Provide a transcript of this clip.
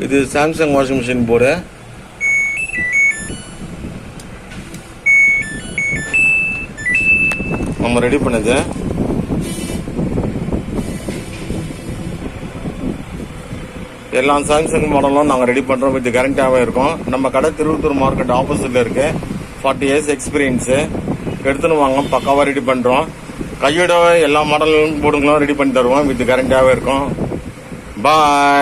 இது Samsung washing machine board. நம்ம ready பண்ணது. எல்லா சாம்சங் மாடலும் நாங்கள் ரெடி பண்ணுறோம். வித் கேரண்டியாகவே இருக்கும். நம்ம கடை திருவத்தூர் மார்க்கெட் ஆப்போசிட்ல இருக்கு. 40 years எக்ஸ்பீரியன்ஸு. எடுத்துன்னு வாங்க, பக்காவாக ரெடி பண்ணுறோம். கையோட எல்லா மாடலும் போர்டுங்களும் ரெடி பண்ணி தருவோம். வித் கேரண்டியாகவே இருக்கும். பாய்.